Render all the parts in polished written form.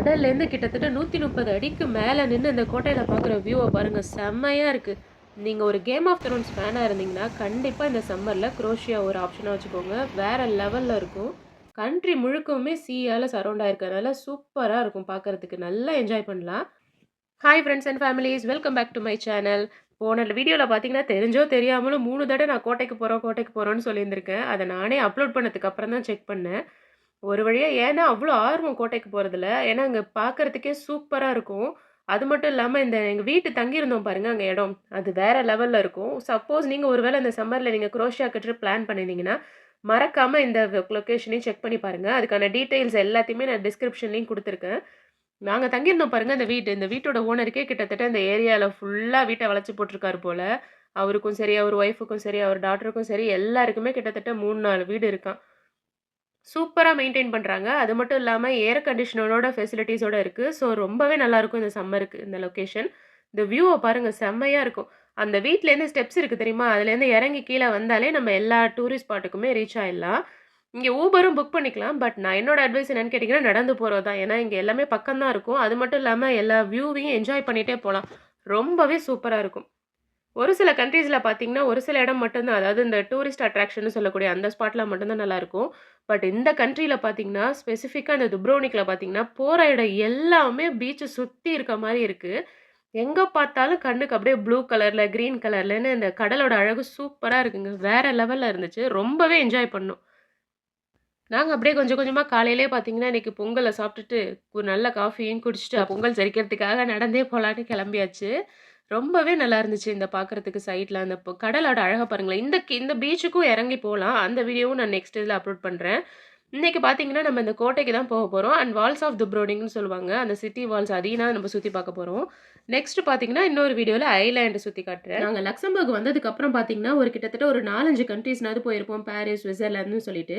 கடல்லேருந்து கிட்டத்தட்ட 130 அடிக்கு மேலே நின்று இந்த கோட்டையில் பார்க்குற வியூவை பாருங்கள், செம்மையாக இருக்குது. நீங்கள் ஒரு கேம் ஆஃப் த்ரோன்ஸ் ஃபேனாக இருந்தீங்கன்னா கண்டிப்பாக இந்த சம்மரில் குரோஷியா ஒரு ஆப்ஷனாக வச்சுக்கோங்க. வேறு லெவலில் இருக்கும். கண்ட்ரி முழுக்கவுமே சீயால் சரௌண்ட் ஆயிருக்கனால சூப்பராக இருக்கும் பார்க்குறதுக்கு. நல்லா என்ஜாய் பண்ணலாம். Hi friends and families, welcome back to my channel. போன வீடியோவில் பார்த்தீங்கன்னா தெரிஞ்சோ தெரியாமலும் 3 தடவை நான் கோட்டைக்கு போகிறோன்னு சொல்லியிருந்திருக்கேன். அதை நானே அப்லோட் பண்ணதுக்கு அப்புறம் தான் செக் பண்ணேன். ஒரு வழியா ஏன்னா அவ்வளோ ஆர்வம் கோட்டைக்கு போறதுல. ஏன்னா அங்க பார்க்கறதுக்கே சூப்பரா இருக்கும். அது மட்டும் இல்லாம இந்த எங்க வீட்டு தங்கியிருந்தோம் பாருங்க, அங்க இடம். அது வேற லெவல்ல இருக்கும். சப்போஸ் நீங்க ஒரு வேளை இந்த சம்மர்ல நீங்க குரோஷியாக்கு ட்ரிப் பிளான் பண்ணியிருந்தீங்கன்னா, மறக்காம இந்த லொகேஷனையும் செக் பண்ணி பாருங்க. அதுக்கான டீட்டெயில்ஸ் எல்லாத்தையுமே நான் டிஸ்கிரிப்ஷன்லயும் குடுத்துருக்கேன். நாங்க தங்கியிருந்தோம் பாருங்க அந்த வீடு. இந்த வீட்டோட ஓனருக்கே கிட்டத்தட்ட இந்த ஏரியால ஃபுல்லா வீட்ட வளச்சு போட்டுருக்காரு போல. அவருக்கும் சரி, அவர் ஒய்ஃபுக்கும் சரி, அவர் டாட்டருக்கும் சரி எல்லாருக்குமே கிட்டத்தட்ட 3, 4 வீடு இருக்காம். சூப்பரா மெயின்டெயின் பண்றாங்க. அது மட்டும் இல்லாம ஏர் கண்டிஷனரோட ஃபெசிலிட்டீஸோட இருக்கு. ஸோ ரொம்பவே நல்லாருக்கும் இந்த சம்மருக்கு இந்த லொகேஷன். இந்த வியூவ பாருங்க, செம்மையா இருக்கும். அந்த வீட்லேருந்து ஸ்டெப்ஸ் இருக்கு தெரியுமா? அதுலேருந்து இறங்கி கீழ வந்தாலே நம்ம எல்லா டூரிஸ்ட் ஸ்பாட்டுக்குமே ரீச் ஆயிடலாம். இங்க ஊபரும் புக் பண்ணிக்கலாம். பட் நான் என்னோட அட்வைஸ் என்னன்னு கேட்டீங்கன்னா, நடந்து போறது தான். ஏன்னா இங்க எல்லாமே பக்கம் தான் இருக்கும். அது மட்டும் இல்லாம எல்லா வியூவையும் என்ஜாய் பண்ணிட்டே போலாம். ரொம்பவே சூப்பரா இருக்கும். ஒரு சில கண்ட்ரீஸ்ல பார்த்தீங்கன்னா, ஒரு சில இடம் மட்டும் தான். அதாவது இந்த டூரிஸ்ட் அட்ராக்ஷன்னு சொல்லக்கூடிய அந்த ஸ்பாட்ல மட்டும் தான் நல்லாயிருக்கும். பட் இந்த கண்ட்ரில பார்த்தீங்கன்னா, ஸ்பெசிஃபிக்கா இந்த துப்ரோனிக்ல பார்த்தீங்கன்னா, போற இடம் எல்லாமே பீச்ச சுத்தி இருக்க மாரி இருக்கு. எங்க பார்த்தாலும் கண்ணுக்கு அப்படியே ப்ளூ கலர்ல, கிரீன் கலர்லன்னு இந்த கடலோட அழகு சூப்பரா இருக்குங்க. வேற லெவல்ல இருந்துச்சு. ரொம்பவே என்ஜாய் பண்ணோம். நாங்க அப்படியே கொஞ்சம் கொஞ்சமா காலையிலேயே பார்த்தீங்கன்னா, இன்னைக்கு பொங்கல சாப்பிட்டுட்டு, ஒரு நல்ல காஃபியும் குடிச்சுட்டு, பொங்கல் செரிக்கிறதுக்காக நடந்தே போலான்னு கிளம்பியாச்சு. ரொம்பவே நல்லா இருந்துச்சு இந்த பார்க்கறதுக்கு சைட்ல. அந்த கடலோட அழக பாருங்களேன். இந்த பீச்சுக்கும் இறங்கி போலாம். அந்த வீடியோவும் நான் நெக்ஸ்ட் இதில அப்லோட் பண்றேன். இன்னைக்கு பார்த்தீங்கன்னா, நம்ம இந்த கோட்டைக்கு தான் போக போறோம். அண்ட் வால்ஸ் ஆஃப் துப்ரோனிங்ன்னு சொல்லுவாங்க. அந்த சிட்டி வால்ஸ் அதையும் தான் நம்ம சுத்தி பார்க்க போறோம். நெக்ஸ்ட் பார்த்தீங்கன்னா, இன்னொரு வீடியோல ஐலேண்ட் சுத்தி காட்டுறேன். நாங்க லக்சம்பர்க் வந்ததுக்கு அப்புறம் பார்த்தீங்கன்னா, கிட்டத்தட்ட ஒரு 4, 5 கண்ட்ரீஸ்னாவது போயிருப்போம். பாரிஸ், ஸ்விட்சர்லாந்துன்னு சொல்லிட்டு.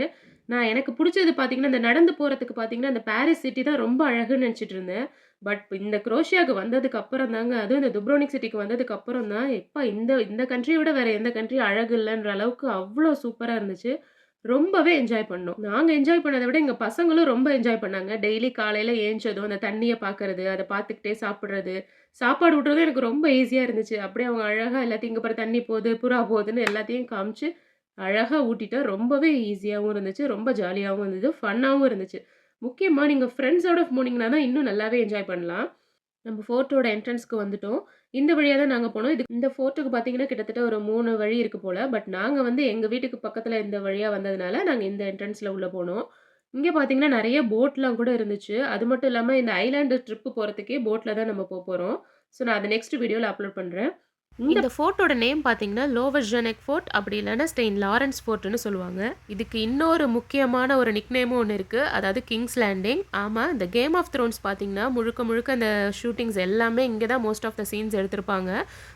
நான் எனக்கு புடிச்சது பார்த்தீங்கன்னா, இந்த நடந்து போறதுக்கு பார்த்தீங்கன்னா, இந்த பாரிஸ் சிட்டி தான் ரொம்ப அழகுன்னு நெனச்சுட்டு இருந்தேன். பட் இந்த குரோஷியாக்கு வந்ததுக்கு அப்புறம் தாங்க, அதுவும் இந்த துப்ரோனிக் சிட்டிக்கு வந்ததுக்கு அப்புறம் தான், எப்பா இந்த இந்த கண்ட்ரிய விட வேற எந்த கண்ட்ரி அழகு இல்லன்ற அளவுக்கு அவ்ளோ சூப்பரா இருந்துச்சு. ரொம்பவே என்ஜாய் பண்ணோம். நாங்க என்ஜாய் பண்ணத விட எங்க பசங்களும் ரொம்ப என்ஜாய் பண்ணாங்க. டெய்லி காலையில ஏஞ்சதும் அந்த தண்ணிய பார்க்கறது, அத பார்த்துக்கிட்டே சாப்பிடுறது, சாப்பாடு ஊட்டுறதும் எனக்கு ரொம்ப ஈஸியா இருந்துச்சு. அப்படியே அவங்க அழகா எல்லாத்தையும் இங்க பாரு தண்ணி போது, புறா போதுன்னு எல்லாத்தையும் காமிச்சு, அழகா ஊட்டிட்டா ரொம்பவே ஈஸியாவும் இருந்துச்சு. ரொம்ப ஜாலியாவும் இருந்தது. ஃபன்னாவும் இருந்துச்சு. முக்கியமா நீங்க ஃப்ரெண்ட்ஸோட போனீங்கன்னா தான் இன்னும் நல்லாவே என்ஜாய் பண்ணலாம். நம்ம ஃபோர்ட்டோட என்ட்ரன்ஸ்க்கு வந்துட்டோம். இந்த வழியா தான் நாங்க போனோம். இந்த ஃபோர்ட்டுக்கு பார்த்தீங்கன்னா, கிட்டத்தட்ட ஒரு 3 வழி இருக்கு போல. பட் நாங்க வந்து எங்க வீட்டுக்கு பக்கத்துல இந்த வழியா வந்ததுனால, நாங்க இந்த என்ட்ரன்ஸ்ல உள்ள போனோம். இங்க பார்த்தீங்கன்னா, நெறைய போட்லாம் கூட இருந்துச்சு. அது மட்டும் இல்லாம இந்த ஐலேண்ட் ட்ரிப் போறதுக்கே போட்ல தான் நம்ம போப்போறோம். ஸோ நான் அத நெக்ஸ்ட் வீடியோல அப்லோட் பண்றேன். இந்த ஃபோர்ட்டோட நேம் பார்த்தீங்கன்னா, லோவர்ஜனெக் ஃபோர்ட் அப்படி இல்லன்னா ஸ்டெயின் லாரன்ஸ் ஃபோர்ட்ன்னு சொல்லுவாங்க. இதுக்கு இன்னொரு முக்கியமான ஒரு நிக்நேமும் ஒண்ணு இருக்கு. அதாவது கிங்ஸ் லேண்டிங். ஆமா, இந்த கேம் ஆஃப் த்ரோன்ஸ் பார்த்தீங்கன்னா, முழுக்க முழுக்க அந்த ஷூட்டிங்ஸ் எல்லாமே இங்க தான் மோஸ்ட் ஆஃப் த சீன்ஸ் எடுத்திருப்பாங்க.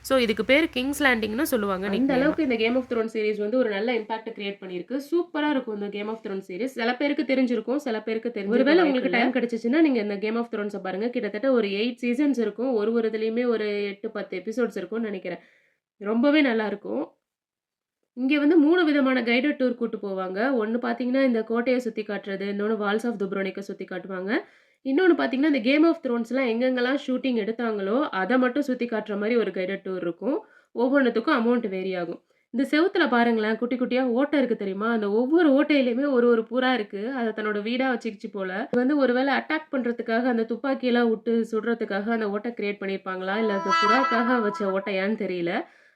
ஸோ இதுக்கு பேரு கிங்ஸ் லேண்டிங்ன்னு சொல்லுவாங்க. இந்த அளவுக்கு இந்த கேம் ஆஃப் த்ரோன்ஸ் சீரிஸ் வந்து ஒரு நல்ல இம்பாக்ட் கிரியேட் பண்ணியிருக்கு. சூப்பரா இருக்கும் இந்த கேம் ஆஃப் த்ரோன்ஸ் சீரிஸ். சில பேருக்கு தெரிஞ்சிருக்கும், சில பேருக்கு ஒருவேளை உங்களுக்கு டைம் கிடைச்சுச்சுன்னா, நீங்க இந்த கேம் ஆஃப் த்ரோன்ஸ பாருங்க. கிட்டத்தட்ட ஒரு 8 சீசன்ஸ் இருக்கும். ஒரு இதுலயுமே ஒரு 8, 10 எபிசோட்ஸ் இருக்கும்னு நெனைக்கிறேன். ரொம்பவே நல்லாருக்கும். இங்க வந்து 3 விதமான கைடட் டூர் கூட்டு போவாங்க. ஒண்ணு பார்த்தீங்கன்னா, இந்த கோட்டைய சுத்தி காட்டுறது. இன்னொன்னு வால்ஸ் ஆஃப் துப்ரோனிக்க சுத்தி காட்டுவாங்க. இன்னொன்னு பார்த்தீங்கன்னா, இந்த கேம் ஆஃப் த்ரோன்ஸ்லாம் எங்கெங்கலாம் ஷூட்டிங் எடுத்தாங்களோ, அத மட்டும் சுத்தி காட்டுற மாரி ஒரு கைடட் டூர் இருக்கும். ஒவ்வொன்னுத்துக்கும் அமௌண்ட் வேரி ஆகும். இந்த செவுத்துல பாருங்களேன், குட்டி குட்டியா ஓட்டை இருக்கு தெரியுமா? அந்த ஒவ்வொரு ஓட்டையிலயுமே ஒரு ஒரு புறா இருக்கு. அத தன்னோட வீடா வச்சுக்கிச்சு போல. இது வந்து ஒரு வேள அட்டாக் பண்றதுக்காக அந்த துப்பாக்கியெல்லாம் விட்டு சுடுறதுக்காக அந்த ஓட்ட கிரியேட் பண்ணியிருப்பாங்களா? இல்ல அந்த புறாக்காக வச்ச ஓட்டையான்னு தெரியல.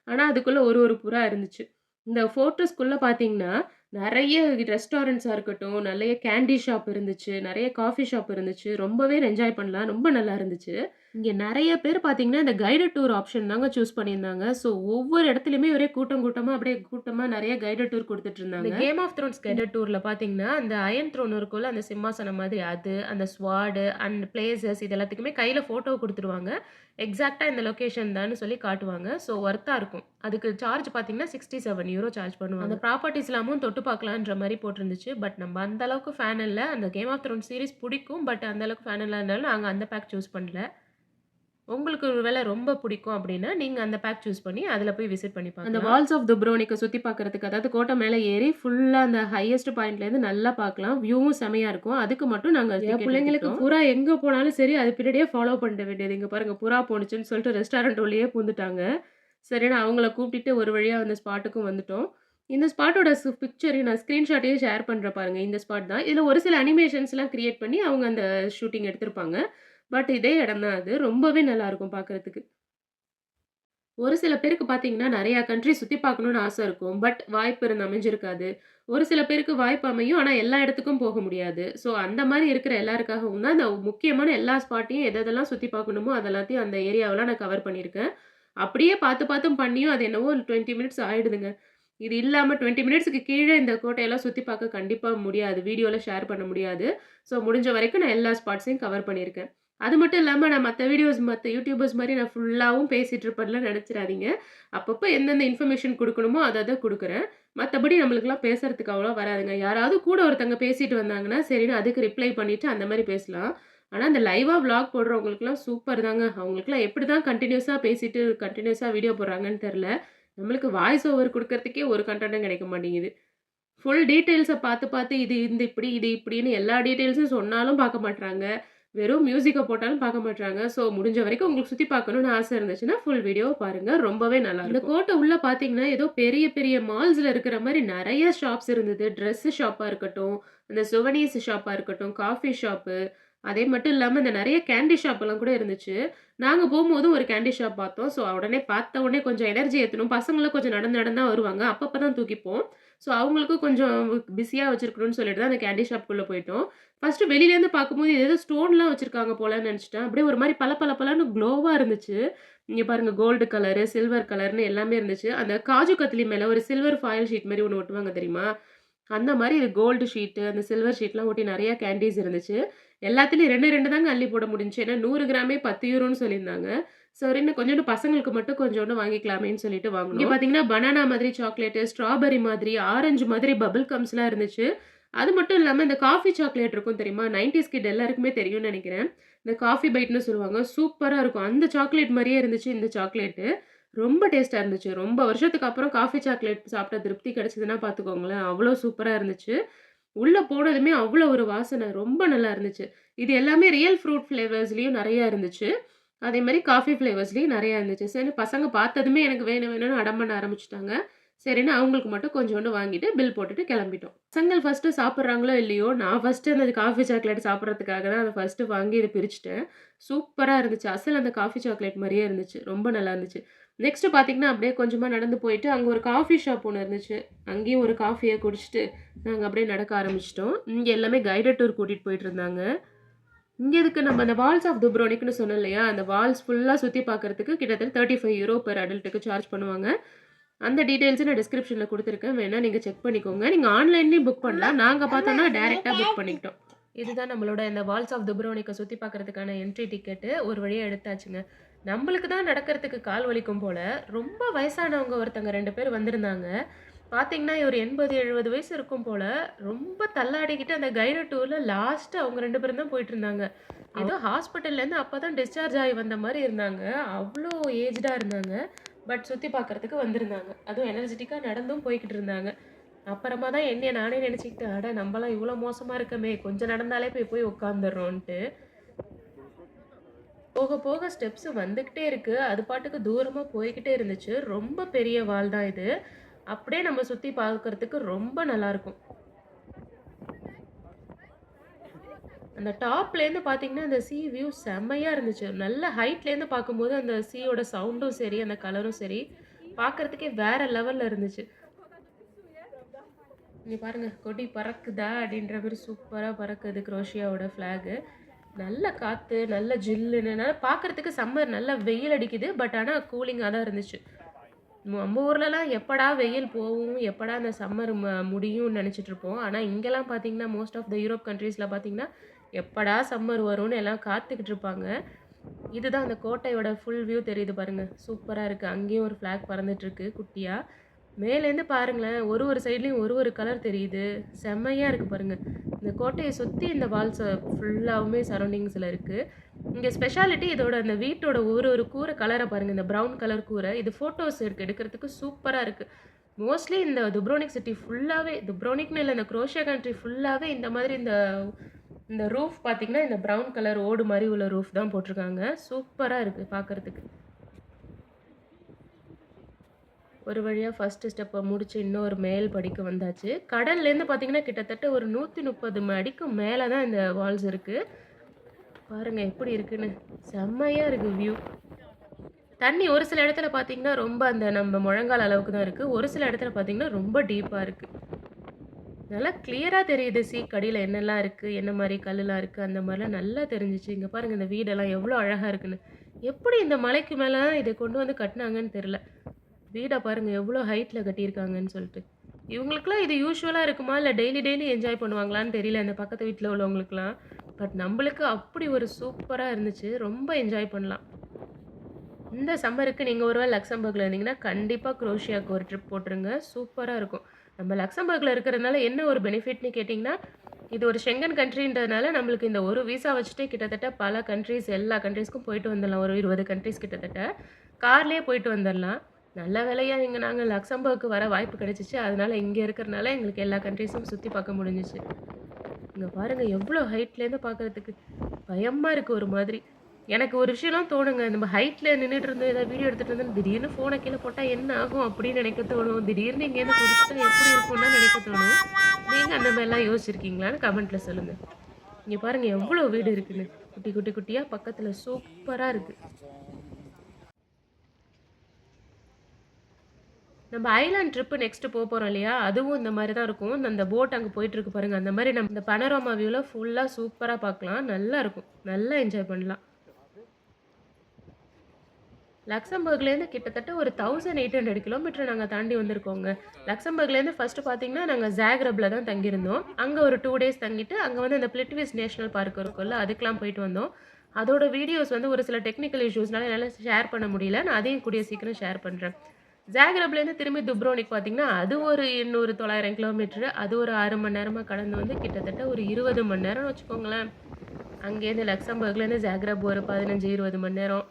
ஆனா, அதுக்குள்ள ஒரு ஒரு புறா இருந்துச்சு. இந்த ஃபோர்ட்ரஸ்க்குள்ள பார்த்தீங்கன்னா, நெறைய ரெஸ்டாரண்ட்ஸா இருக்கட்டும், நெறைய கேண்டி ஷாப் இருந்துச்சு, நெறைய காஃபி ஷாப் இருந்துச்சு. ரொம்பவே என்ஜாய் பண்ணலாம். ரொம்ப நல்லா இருந்துச்சு. இங்க நெறைய பேர் பார்த்தீங்கன்னா, இந்த கைடட் டூர் ஆப்ஷன் தாங்க சூஸ் பண்ணியிருந்தாங்க. ஸோ ஒவ்வொரு இடத்துலயுமே ஒரே கூட்டம் கூட்டமா அப்படியே கூட்டமா நெறைய கைடட் டூர் குடுத்துட்டு இருந்தாங்க. இந்த கேம் ஆஃப் த்ரோன்ஸ் கைடட் டூர்ல பார்த்தீங்கன்னா, அந்த அயர்ன் த்ரோன் இருக்கும்ல, அந்த சிம்மாசனம் மாதிரி அது, அந்த ஸ்வார்டு அண்ட் பிளேஸஸ் இது எல்லாத்துக்குமே கையில ஃபோட்டோ குடுத்துருவாங்க. எக்ஸாக்ட்டா இந்த லொகேஷன் தான்னு சொல்லி காட்டுவாங்க. ஸோ ஒர்த்தா இருக்கும். அதுக்கு சார்ஜ் பார்த்தீங்கன்னா, €67 சார்ஜ் பண்ணுவாங்க. அந்த ப்ராப்பர்ட்டீஸ் எல்லாமும் தொட்டு பார்க்கலான்ற மாரி போட்டிருந்துச்சு. பட் நம்ம அந்த அளவுக்கு ஃபேன் இல்ல. அந்த கேம் ஆஃப் த்ரோன்ஸ் சீரிஸ் புடிக்கும். பட் அந்த அளவுக்கு ஃபேன் இல்லாதனால நாங்க அந்த பேக் சூஸ் பண்ணல. உங்களுக்கு ஒரு வேளை ரொம்ப பிடிக்கும் அப்படின்னா, நீங்க அந்த பேக் சூஸ் பண்ணி அதில போய் விசிட் பண்ணி பார்க்கலாம். அந்த வால்ஸ் ஆஃப் துப்ரோனிக்க சுத்தி பார்க்கறதுக்கு, அதாவது கோட்டை மேல ஏறி ஃபுல்லா அந்த ஹையஸ்ட் பாயிண்ட்லேருந்து நல்லா பார்க்கலாம். வியூவும் செமையா இருக்கும். அதுக்கு மட்டும் நாங்க என் பிள்ளைங்களுக்கு புறா எங்க போனாலும் சரி, அது பின்னாடியே ஃபாலோ பண்ணிட வேண்டியது. இங்க பாருங்க புறா போணுச்சுன்னு சொல்லிட்டு ரெஸ்டாரண்ட் உள்ளயே பூந்துட்டாங்க. சரின்னு அவங்கள கூட்டிட்டு ஒரு வழியா அந்த ஸ்பாட்டுக்கும் வந்துட்டோம். இந்த ஸ்பாட்டோட பிக்சரையும் நான் ஸ்கிரீன்ஷாட்டையும் ஷேர் பண்றேன் பாருங்க. இந்த ஸ்பாட் தான். இதுல ஒரு சில அனிமேஷன்ஸ்லாம் கிரியேட் பண்ணி அவங்க அந்த ஷூட்டிங் எடுத்திருப்பாங்க. பட் இதே இடம் தான் அது. ரொம்பவே நல்லாருக்கும் பார்க்கறதுக்கு. ஒரு சில பேருக்கு பார்த்தீங்கன்னா, நெறையா கண்ட்ரி சுத்தி பார்க்கணும்னு ஆசை இருக்கும். பட் வாய்ப்பு அமைஞ்சிருக்காது. ஒரு சில பேருக்கு வாய்ப்பு அமையும். ஆனா, எல்லா இடத்துக்கும் போக முடியாது. ஸோ, அந்த மாரி இருக்கிற எல்லாருக்காகவும் தான், இந்த முக்கியமான எல்லா ஸ்பாட்டையும் எதெல்லாம் சுத்தி பார்க்கணுமோ, அது எல்லாத்தையும் அந்த ஏரியாவெல்லாம் நான் கவர் பண்ணியிருக்கேன். அப்படியே பார்த்து பார்த்தும் பண்ணியும், அது என்னவோ 20 மினிட்ஸ் ஆயிடுதுங்க. இது இல்லாம 20 மினிட்ஸ்க்கு கீழ இந்த கோட்டையெல்லாம் சுத்தி பார்க்க கண்டிப்பா முடியாது. வீடியோல ஷேர் பண்ண முடியாது. ஸோ, முடிஞ்ச வரைக்கும் நான் எல்லா ஸ்பாட்ஸையும் கவர் பண்ணியிருக்கேன். அது மட்டும் இல்லாம நான் மத்த வீடியோஸ் மத்த யூடியூபர்ஸ் மாரி நான் ஃபுல்லாவும் பேசிட்டு இருப்பேன்லாம் நெனச்சிராதீங்க. அப்பப்ப எந்தெந்த இன்ஃபர்மேஷன் குடுக்கணுமோ அத அத குடுக்குறேன். மத்தபடி நம்மளுக்குலாம் பேசுறதுக்கு அவ்வளவா வராதுங்க. யாராவது கூட ஒருத்தங்க பேசிட்டு வந்தாங்கன்னா, சரின்னு அதுக்கு ரிப்ளை பண்ணிட்டு அந்த மாரி பேசலாம். ஆனா, இந்த லைவா விளாக் போடுறவங்களுக்குலாம் சூப்பர் தாங்க. அவங்களுக்குலாம் எப்படிதான் கன்டினியூஸா பேசிட்டு, கன்டினியூஸா வீடியோ போடுறாங்கன்னு தெர்ல. நம்மளுக்கு வாய்ஸ் ஓவர் குடுக்கறதுக்கே ஒரு கன்டென்ட்டும் கிடைக்க மாட்டேங்குது. ஃபுல் டீட்டெயில்ஸ பார்த்து, பார்த்து இது இந்த இப்படி, இது இப்படின்னு எல்லா டீட்டெயில்ஸும் சொன்னாலும் பார்க்க மாட்றாங்க. வெறும் மியூசிக்க போட்டாலும் பார்க்க மாட்றாங்க. ஸோ முடிஞ்ச வரைக்கும் உங்களுக்கு சுத்தி பார்க்கணும்னு ஆசை இருந்துச்சுன்னா, ஃபுல் வீடியோவ பாருங்க. ரொம்பவே நல்லாருக்கும். இந்த கோட்ட உள்ள பார்த்தீங்கன்னா, ஏதோ பெரிய பெரிய மால்ஸ்ல இருக்கிற மாரி நெறைய ஷாப்ஸ் இருந்தது. ட்ரெஸ் ஷாப்பா இருக்கட்டும், இந்த சுவனீர்ஸ் ஷாப்பா இருக்கட்டும், காஃபி ஷாப்பு, அதே மட்டும் இல்லாம இந்த நெறைய கேண்டி ஷாப்லாம் கூட இருந்துச்சு. நாங்க போம்போது ஒரு கேண்டி ஷாப் பார்த்தோம். ஸோ உடனே பார்த்த உடனே கொஞ்சம் எனர்ஜி ஏத்தணும். பசங்களும் கொஞ்சம் நடந்து நடந்து தான் வருவாங்க. அப்பப்ப தான் தூக்கிப்போம். ஸோ அவங்களுக்கும் கொஞ்சம் பிஸியா வச்சிருக்கணும்னு சொல்லிட்டு தான் அந்த கேண்டி ஷாப்க்குள்ள போயிட்டோம். ஃபர்ஸ்ட்டு வெளியிலேருந்து பார்க்கும்போது இது ஏதோ ஸ்டோன்லாம் வச்சிருக்காங்க போலன்னு நெனச்சுட்டேன். அப்படியே ஒரு மாரி பளபளன்னு க்ளோவா இருந்துச்சு. இங்க பாருங்க கோல்டு கலரு, சில்வர் கலர்ன்னு எல்லாமே இருந்துச்சு. அந்த காஜு கத்லி மேல ஒரு சில்வர் ஃபாயில் ஷீட் மாரி ஒண்ணு ஒட்டுவாங்க தெரியுமா? அந்த மாரி இது கோல்டு ஷீட்டு, அந்த சில்வர் ஷீட்லாம் ஒட்டி நெறைய கேண்டீஸ் இருந்துச்சு. எல்லாத்துலயும் 2, 2 தாங்க அள்ளி போட முடிஞ்சுச்சு. ஏன்னா 100 கிராமே 10 யூரோன்னு சொல்லியிருந்தாங்க. சரின்னு கொஞ்சோண்டு பசங்களுக்கு மட்டும் கொஞ்சோண்டு வாங்கிக்கலாமேன்னு சொல்லிட்டு வாங்குனோம். இங்க பார்த்தீங்கன்னா, பனானா மாதிரி சாக்லேட்டு, ஸ்ட்ராபெர்ரி மாதிரி, ஆரஞ்சு மாதிரி பபிள் கம்ஸ்லாம் இருந்துச்சு. அது மட்டும் இல்லாம இந்த காஃபி சாக்லேட் இருக்கும் தெரியுமா? 90ஸ் கிட் எல்லாருக்குமே தெரியும்னு நெனைக்கிறேன். இந்த காஃபி பைட்ன்னு சொல்லுவாங்க. சூப்பரா இருக்கும். அந்த சாக்லேட் மாரியே இருந்துச்சு இந்த சாக்லேட்டு. ரொம்ப டேஸ்ட்டா இருந்துச்சு. ரொம்ப வருஷத்துக்கு அப்புறம் காஃபி சாக்லேட் சாப்பிட்ட திருப்தி கிடைச்சதுன்னா பார்த்துக்கோங்களேன். அவ்வளோ சூப்பரா இருந்துச்சு. உள்ள போனதுமே அவ்வளோ ஒரு வாசனை. ரொம்ப நல்லா இருந்துச்சு. இது எல்லாமே ரியல் ஃப்ரூட் ஃப்ளேவர்ஸ்லயும் நெறையா இருந்துச்சு. அதேமாரி காஃபி ஃப்ளேவர்ஸ்லயும் நெறையா இருந்துச்சு. சரின்னு பசங்க பார்த்ததுமே எனக்கு வேணும் வேணும்னு அடம் பண்ண ஆரம்பிச்சுட்டாங்க. சரின்னு அவங்களுக்கு மட்டும் கொஞ்சோண்டு வாங்கிட்டு பில் போட்டுட்டு கெளம்பிட்டோம். பசங்கள் ஃபர்ஸ்ட்டு சாப்பிடுறாங்களோ இல்லையோ, நான் ஃபர்ஸ்ட்டு அந்த காஃபி சாக்லேட் சாப்பிடுறதுக்காக தான் அத ஃபர்ஸ்ட்டு வாங்கி இத பிரிச்சுட்டேன். சூப்பரா இருந்துச்சு. அசல் அந்த காஃபி சாக்லேட் மாரியே இருந்துச்சு. ரொம்ப நல்லா இருந்துச்சு. நெக்ஸ்ட்டு பார்த்தீங்கன்னா, அப்படியே கொஞ்சமா நடந்து போயிட்டு, அங்க ஒரு காஃபி ஷாப் ஒண்ணு இருந்துச்சு. அங்கேயும் ஒரு காஃபிய குடிச்சுட்டு, நாங்க அப்படியே நடக்க ஆரம்பிச்சுட்டோம். இங்க எல்லாமே கைடட் டூர் கூட்டிட்டு போயிட்டுருந்தாங்க. இங்க எதுக்கு நம்ம அந்த வால்ஸ் ஆஃப் துப்ரோனிக்ன்னு சொன்னோம் இல்லையா? அந்த வால்ஸ் ஃபுல்லா சுத்தி பார்க்கறதுக்கு கிட்டத்தட்ட €35 பெர் அடல்ட்டுக்கு சார்ஜ் பண்ணுவாங்க. அந்த டீட்டெயில்ஸ நான் டிஸ்கிரிப்ஷன்ல குடுத்துருக்கேன். வேணா நீங்க செக் பண்ணிக்கோங்க. நீங்க ஆன்லைன்லயும் புக் பண்ணலாம். நாங்க பார்த்தோம்னா டைரக்ட்டா புக் பண்ணிக்கிட்டோம். இதுதான் நம்மளோட இந்த வால்ஸ் ஆஃப் துப்ரோனிக்க சுத்தி பார்க்கறதுக்கான என்ட்ரி டிக்கெட்டு. ஒரு வழியா எடுத்தாச்சுங்க. நம்பளுக்கு தான் நடக்கிறதுக்கு கால் வலிக்கும் போல. ரொம்ப வயசானவங்க ஒருத்தங்க 2 பேர் வந்திருந்தாங்க. பார்த்தீங்கன்னா, ஒரு 80, 70 வயசு இருக்கும் போல. ரொம்ப தள்ளாடிக்கிட்டு அந்த கைடட் டூர்ல லாஸ்ட்டு அவங்க 2 பேரும் தான் போயிட்டுருந்தாங்க. ஏதோ ஹாஸ்பிட்டல்லேருந்து அப்ப தான் டிஸ்சார்ஜ் ஆகி வந்த மாரி இருந்தாங்க. அவ்ளோ ஏஜ்டா இருந்தாங்க. பட் சுத்தி பார்க்கறதுக்கு வந்திருந்தாங்க. அதுவும் எனர்ஜெட்டிக்கா நடந்தும் போய்க்கிட்டு இருந்தாங்க. அப்புறமா தான் என்னைய நானே நெனச்சுக்கிட்டேன், அட நம்பலாம் இவ்ளோ மோசமா இருக்கமே! கொஞ்சம் நடந்தாலே போய் போய் உட்காந்துர்றோன்ட்டு. போக போக ஸ்டெப்ஸ் வந்துகிட்டே இருக்கு. அது பாட்டுக்கு தூரமா போய்க்கிட்டே இருந்துச்சு. ரொம்ப பெரிய வால் தான் இது. அப்படியே நம்ம சுத்தி பார்க்கறதுக்கு ரொம்ப நல்லாருக்கும். அந்த டாப்லேருந்து பார்த்தீங்கன்னா, அந்த சீ வியூ செம்மையா இருந்துச்சு. நல்ல ஹைட்லேருந்து பார்க்கும்போது அந்த சீயோட சவுண்டும் சரி, அந்த கலரும் சரி, பார்க்கறதுக்கே வேற லெவல்ல இருந்துச்சு. இங்க பாருங்க, கொடி பறக்குதா அப்படின்ற மாரி சூப்பரா பறக்குது குரோஷியாவோட ஃப்ளாகு. நல்ல காத்து, நல்ல ஜில்லுன்னு நல்லா பார்க்கறதுக்கு சம்மர் நல்லா வெயில் அடிக்குது. பட் ஆனா கூலிங்கா தான் இருந்துச்சு. நம்ம ஊர்லலாம் எப்படா வெயில் போகும், எப்படா அந்த சம்மர் முடியும்னு நெனச்சுட்ருப்போம். ஆனா இங்கலாம் பார்த்தீங்கன்னா, மோஸ்ட் ஆஃப் த யூரோப் கண்ட்ரீஸ்ல பார்த்தீங்கன்னா, எப்படா சம்மர் வரும்னு எல்லாம் காத்துக்கிட்டு இருப்பாங்க. இதுதான் அந்த கோட்டையோட ஃபுல் வியூ தெரியுது பாருங்க. சூப்பரா இருக்கு. அங்கேயும் ஒரு ஃப்ளாக் பறந்துட்டுருக்கு குட்டியா. மேலேருந்து பாருங்களேன், ஒரு ஒரு சைட்லயும் ஒரு ஒரு கலர் தெரியுது. செம்மையா இருக்கு பாருங்க. இந்த கோட்டைய சுத்தி இந்த வால்ஸ் ஃபுல்லாவுமே சரவுண்டிங்ஸ்ல இருக்கு. இங்க ஸ்பெஷாலிட்டி இதோட அந்த வீட்டோட ஒரு கூரை கலர பாருங்க. இந்த ப்ரவுன் கலர் கூரை. இது ஃபோட்டோஸ் எடுக்கிறதுக்கு சூப்பரா இருக்கு. மோஸ்ட்லி இந்த துப்ரோனிக் சிட்டி ஃபுல்லாவே துப்ரோனிக்னு இல்ல, இந்த குரோஷியா கண்ட்ரி ஃபுல்லாவே இந்த மாதிரி இந்த இந்த ரூஃப் பார்த்தீங்கன்னா, இந்த ப்ரவுன் கலர் ஓடு மாரி உள்ள ரூஃப் தான் போட்டிருக்காங்க. சூப்பரா இருக்கு பார்க்கறதுக்கு. ஒரு வழியா ஃபர்ஸ்ட் ஸ்டெப்ப முடிச்சு இன்னொரு மேல் படிக்கு வந்தாச்சு. கடல்லேருந்து பார்த்தீங்கன்னா, கிட்டத்தட்ட ஒரு 130 அடிக்கு மேல தான் இந்த வால்ஸ் இருக்கு. பாருங்க எப்படி இருக்குன்னு. செம்மையா இருக்கு வியூ. தண்ணி ஒரு சில இடத்துல பார்த்தீங்கன்னா, ரொம்ப அந்த நம்ம முழங்கால் அளவுக்கு தான் இருக்கு. ஒரு சில இடத்துல பார்த்தீங்கன்னா, ரொம்ப டீப்பா இருக்கு. நல்லா கிளியரா தெரியுது சீக்கு அடியில என்னலாம் இருக்கு, என்ன மாரி கல்லுலாம் இருக்கு, அந்த மாரிலாம் நல்லா தெரிஞ்சுச்சு. இங்க பாருங்க இந்த வீடெல்லாம் எவ்வளோ அழகா இருக்குன்னு. எப்படி இந்த மலைக்கு மேல இத கொண்டு வந்து கட்டுனாங்கன்னு தெரியல. வீட பாருங்க எவ்வளோ ஹைட்ல கட்டியிருக்காங்கன்னு சொல்லிட்டு. இவங்களுக்குலாம் இது யூசுவலா இருக்குமா? இல்ல டெய்லி டெய்லி என்ஜாய் பண்ணுவாங்களான்னு தெரியல இந்த பக்கத்து வீட்ல உள்ளவங்களுக்குலாம். பட் நம்பளுக்கு அப்படி ஒரு சூப்பரா இருந்துச்சு. ரொம்ப என்ஜாய் பண்ணலாம். இந்த சம்மருக்கு நீங்க ஒரு வேள லக்சம்பர்க்ல இருந்தீங்கன்னா, கண்டிப்பா குரோஷியாக்கு ஒரு ட்ரிப் போட்டுருங்க. சூப்பரா இருக்கும். நம்ம லக்சம்பர்க்ல இருக்கிறதுனால என்ன ஒரு பெனிஃபிட்ன்னு கேட்டிங்கன்னா, இது ஒரு ஷெங்கன் கண்ட்ரின்றதுனால நம்மளுக்கு இந்த ஒரு விசா வச்சுட்டே கிட்டத்தட்ட பல கண்ட்ரீஸ் எல்லா கண்ட்ரீஸ்க்கும் போயிட்டு வந்துடலாம். ஒரு 20 கண்ட்ரீஸ் கிட்டத்தட்ட. கார்லயே போயிட்டு வந்துரலாம். நல்ல வேளையா நாங்க லக்சம்பர்க்கு வர வாய்ப்பு கிடைச்சுச்சு. அதனால இங்க இருக்கிறனால எங்களுக்கு எல்லா கண்ட்ரீஸும் சுத்தி பார்க்க முடிஞ்சுச்சு. இங்க பாருங்க எவ்வளோ ஹைட்லேருந்து பார்க்கறதுக்கு. பயமா இருக்கு ஒரு மாதிரி. எனக்கு ஒரு விஷயம்லாம் தோணுங்க. நம்ம ஹைட்ல நின்னுட்டு இருந்து ஏதாவது வீடியோ எடுத்துட்டு இருந்தோம், திடீர்னு ஃபோன கீழ போட்டா என்ன ஆகும் அப்படின்னு நினைக்க தோணும். திடீர்னு இங்கேருந்து குதிச்சுட்டா எப்படி இருக்கும்னு நினைக்க தோணும். நீங்க அந்த மாரிலாம் யோசிச்சிருக்கீங்களான்னு கமெண்ட்ல சொல்லுங்க. இங்க பாருங்க எவ்வளோ வீடு இருக்குன்னு. குட்டி குட்டி குட்டியா பக்கத்துல சூப்பரா இருக்கு. நம்ம ஐலேண்ட் ட்ரிப் நெக்ஸ்ட் போறோம் இல்லையா? அதுவும் இந்த மாரி தான் இருக்கும். அந்த போட் அங்க போயிட்டு இருக்கு பாருங்க. அந்த மாரி நம்ம இந்த பனோராமா வியூல ஃபுல்லா சூப்பரா பார்க்கலாம். நல்லா இருக்கும். நல்லா என்ஜாய் பண்ணலாம். லக்சம்பர்க்லேருந்து கிட்டத்தட்ட ஒரு 1800 கிலோமீட்டர் நாங்க தாண்டி வந்திருக்கோங்க. லக்சம்பர்க்லேருந்து ஃபர்ஸ்ட் பார்த்தீங்கன்னா, நாங்க ஜாக்ரப்ல தான் தங்கியிருந்தோம். அங்க ஒரு 2 டேஸ் தங்கிட்டு, அங்க வந்து அந்த பிளிட்விஸ் நேஷனல் பார்க் இருக்குல்ல, அதுக்கெல்லாம் போயிட்டு வந்தோம். அதோட வீடியோஸ் வந்து ஒரு சில டெக்னிக்கல் இஷ்யூஸ்னால என்னால ஷேர் பண்ண முடியல. நான் அதையும் கூடிய சீக்கிரம் ஷேர் பண்றேன். ஜாக்ரப்லேருந்து திரும்பி துப்ரோனிக் பார்த்தீங்கன்னா, அது ஒரு 800, 900 கிலோமீட்டர். அது ஒரு 6 மணி நேரமா கடந்து வந்து கிட்டத்தட்ட ஒரு 20 மணி நேரம்னு வச்சுக்கோங்களேன். அங்கேருந்து லக்சம்பர்க்லேருந்து ஜாக்ரப் ஒரு 15, 20 மணி நேரம்.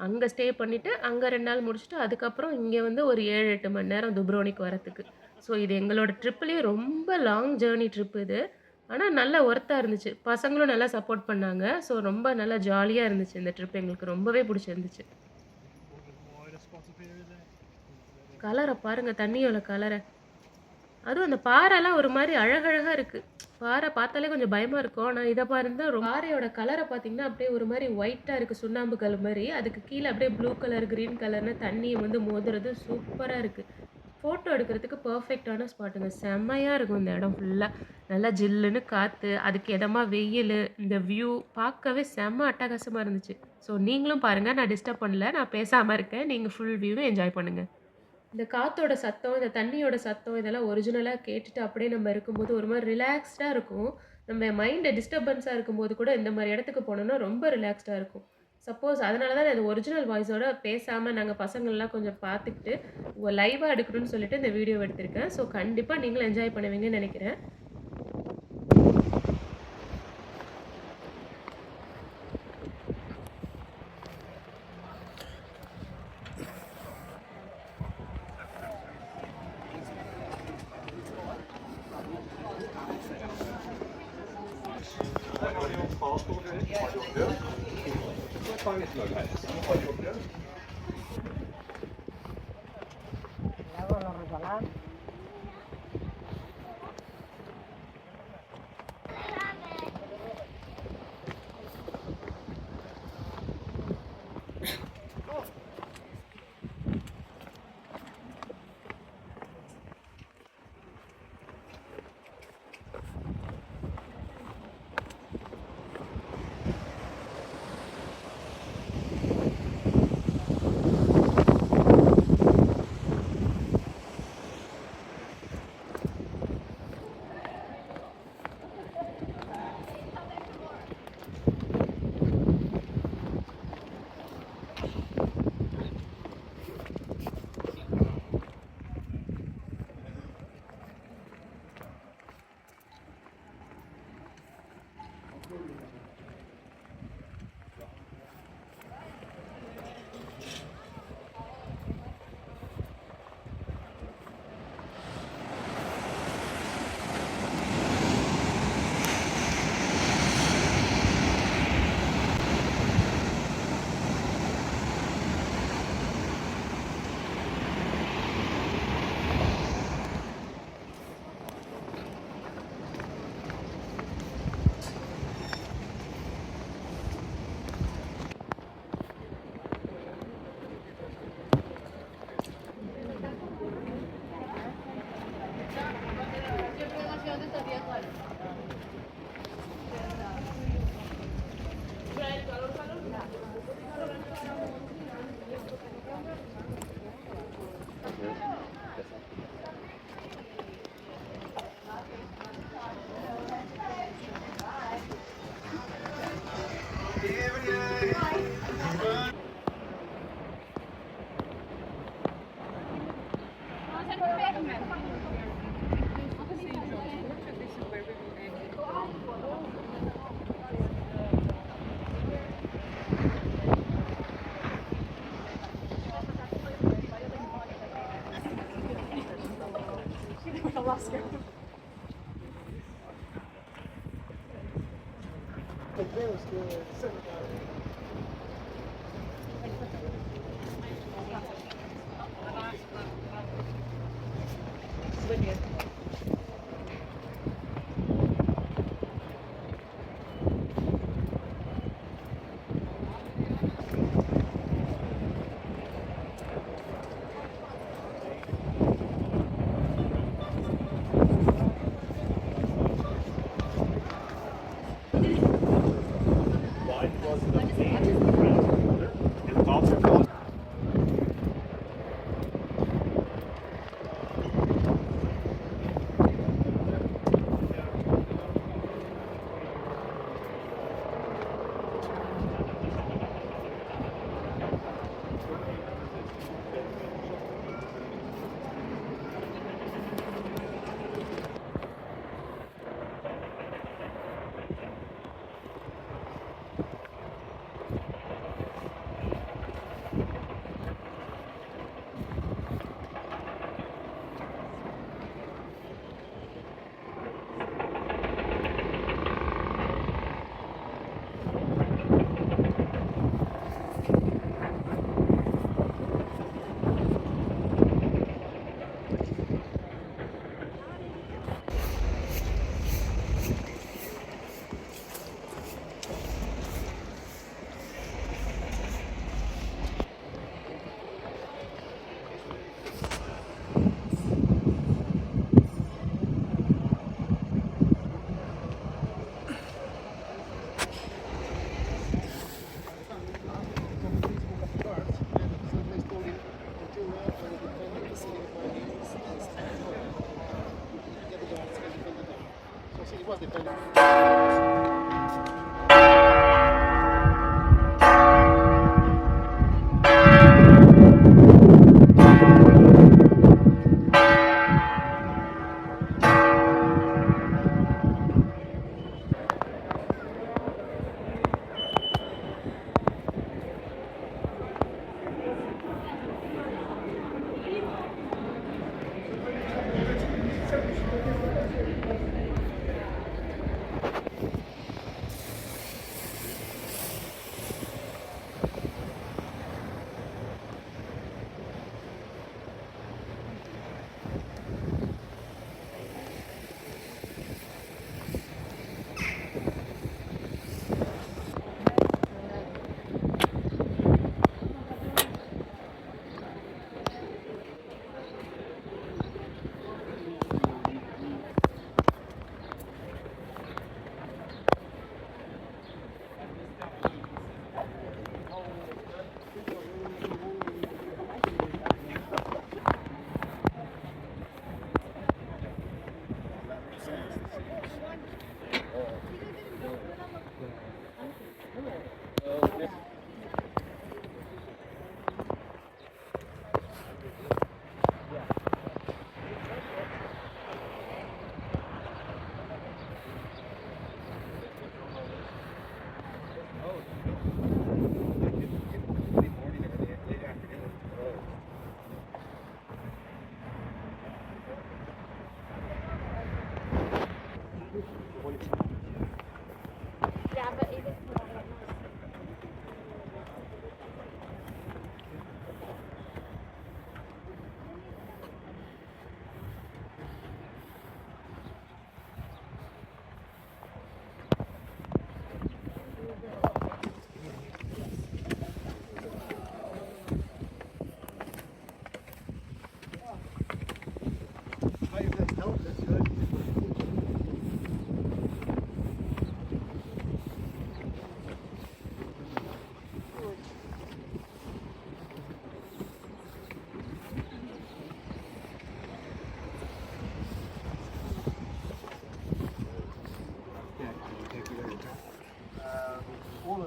அங்க ஸ்டே பண்ணிட்டு, அங்க 2 நாள் முடிச்சுட்டு, அதுக்கப்புறம் இங்க வந்து ஒரு 7, 8 மணி நேரம் துப்ரோனிக் வரதுக்கு. ஸோ இது எங்களோட ட்ரிப்லயே ரொம்ப லாங் ஜர்னி ட்ரிப் இது. ஆனா நல்லா ஒர்த்தா இருந்துச்சு. பசங்களும் நல்லா சப்போர்ட் பண்ணாங்க. ஸோ ரொம்ப நல்லா ஜாலியா இருந்துச்சு இந்த ட்ரிப். எங்களுக்கு ரொம்பவே பிடிச்சிருந்துச்சு. கலர பாருங்க, தண்ணியோட கலர. அதுவும் அந்த பாறைலாம் ஒரு மாரி அழகழகா இருக்கு. பாறை பார்த்தாலே கொஞ்சம் பயமா இருக்கும். ஆனா இத பாருங்க பாறையோட கலர பார்த்தீங்கன்னா, அப்படியே ஒரு மாரி ஒயிட்டா இருக்கு. சுண்ணாம்பு கல் மாரி. அதுக்கு கீழ அப்படியே ப்ளூ கலர், கிரீன் கலர்னு தண்ணி வந்து மோதுறது சூப்பரா இருக்கு. ஃபோட்டோ எடுக்கிறதுக்கு பெர்ஃபெக்ட்டான ஸ்பாட்டுங்க. செம்மையா இருக்கும் இந்த இடம் ஃபுல்லா. நல்லா ஜில்லுன்னு காத்து, அதுக்கு எதமா வெயிலு, இந்த வியூ பார்க்கவே செம்ம அட்டகாசமா இருந்துச்சு. ஸோ நீங்களும் பாருங்க. நான் டிஸ்டர்ப் பண்ணல. நான் பேசாம இருக்கேன். நீங்க ஃபுல் வியூவும் என்ஜாய் பண்ணுங்க. இந்த காத்தோட சத்தம், இந்த தண்ணியோட சத்தம் இதெல்லாம் ஒரிஜினலா கேட்டுட்டு அப்படியே நம்ம இருக்கும்போது ஒரு மாரி ரிலாக்ஸ்டா இருக்கும். நம்ம மைண்ட் டிஸ்டர்பன்ஸா இருக்கும்போது கூட இந்த மாரி இடத்துக்கு போனோம்னா ரொம்ப ரிலாக்ஸ்டா இருக்கும். சப்போஸ் அதனால தான் நான் இந்த ஒரிஜினல் வாய்ஸோட பேசாம நாங்க பசங்கள்லாம் கொஞ்சம் பார்த்துக்கிட்டு, லைவா எடுக்கணும்னு சொல்லிட்டு இந்த வீடியோ எடுத்திருக்கேன். ஸோ கண்டிப்பா நீங்களும் என்ஜாய் பண்ணுவீங்கன்னு நெனைக்கிறேன்.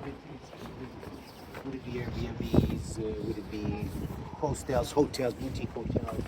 Would it be Airbnbs? Would it be hostels, hotels, boutique hotels?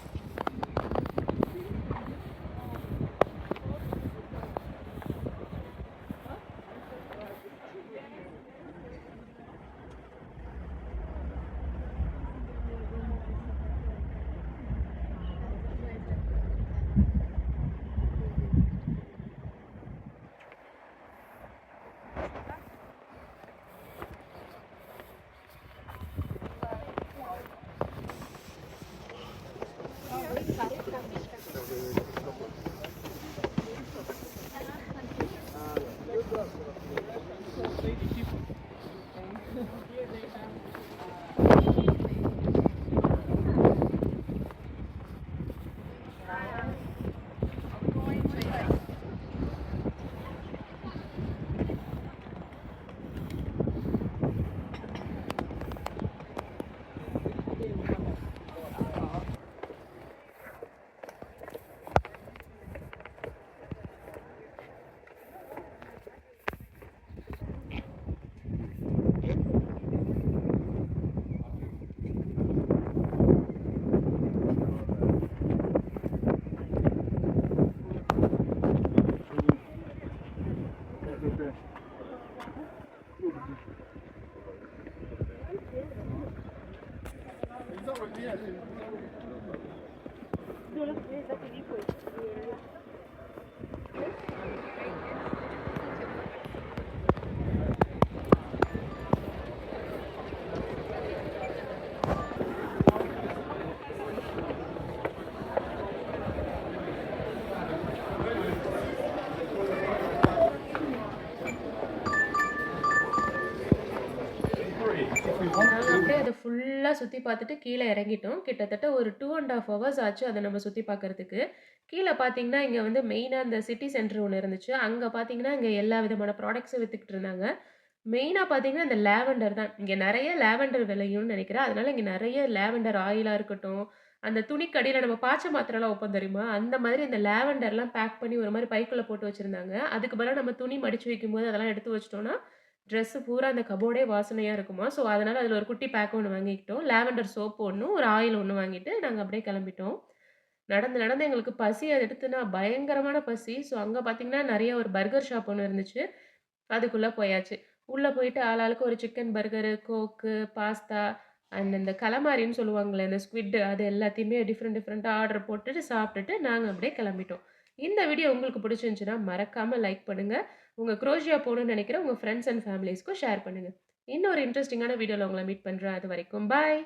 நாங்க அப்படியே அத ஃபுல்லா சுத்தி பார்த்துட்டு கீழ இறங்கிட்டோம். கிட்டத்தட்ட ஒரு 2 1/2 ஹவர்ஸ் ஆச்சு அத நம்ம சுத்தி பார்க்கறதுக்கு. கீழ பார்த்தீங்கன்னா, இங்க வந்து மெயினா இந்த சிட்டி சென்டர் ஒண்ணு இருந்துச்சு. அங்க பார்த்தீங்கன்னா, இங்க எல்லா விதமான ப்ராடக்ட்ஸும் வித்துக்கிட்டு இருந்தாங்க. மெயினா பார்த்தீங்கன்னா, இந்த லாவெண்டர் தான். இங்க நெறைய லாவெண்டர் விளையும்னு நெனைக்கிறேன். அதனால இங்க நெறைய லாவெண்டர் ஆயிலா இருக்கட்டும், அந்த துணிக்கடியில நம்ம பாச்ச மாத்திரைலாம் வைப்போம் தெரியுமா? அந்த மாதிரி இந்த லாவெண்டர்லாம் பேக் பண்ணி ஒரு மாரி பைக்குள்ள போட்டு வச்சிருந்தாங்க. அதுக்கு பதிலா நம்ம துணி மடிச்சு வைக்கும்போது அதெல்லாம் எடுத்து வச்சுட்டோம்னா, ட்ரெஸ்ஸு பூரா அந்த கபோர்டே வாசனையா இருக்குமா. ஸோ, அதனால அதில ஒரு குட்டி பேக் ஒண்ணு வாங்கிக்கிட்டோம். லாவெண்டர் சோப் ஒண்ணும், ஒரு ஆயில் ஒண்ணு வாங்கிட்டு நாங்க அப்படியே கிளம்பிட்டோம். நடந்து, நடந்து எங்களுக்கு பசி எடுத்துனா பயங்கரமான பசி. ஸோ, அங்க பார்த்தீங்கன்னா, நெறைய ஒரு பர்கர் ஷாப் ஒண்ணு இருந்துச்சு. அதுக்குள்ள போயாச்சு. உள்ள போயிட்டு ஆளாளுக்கு ஒரு chicken burger, coke, pasta and இந்த கலமாரின்னு சொல்லுவாங்கல்ல, இந்த ஸ்க்விட் அது எல்லாத்தையுமே டிஃபரெண்ட் டிஃபரெண்ட்டா ஆர்டர் போட்டுட்டு சாப்பிட்டுட்டு நாங்க அப்படியே கிளம்பிட்டோம். இந்த வீடியோ உங்களுக்கு பிடிச்சிருந்துச்சுன்னா, மறக்காம லைக் பண்ணுங்க. உங்க குரோஷியா போணும்னு நெனைக்கிற உங்க ஃப்ரெண்ட்ஸ் அண்ட் ஃபேமிலீஸ்க்கும் ஷேர் பண்ணுங்க. இன்னொரு இன்ட்ரஸ்டிங்கான வீடியோல உங்கள மீட் பண்றேன். அதுவரைக்கும் பாய்.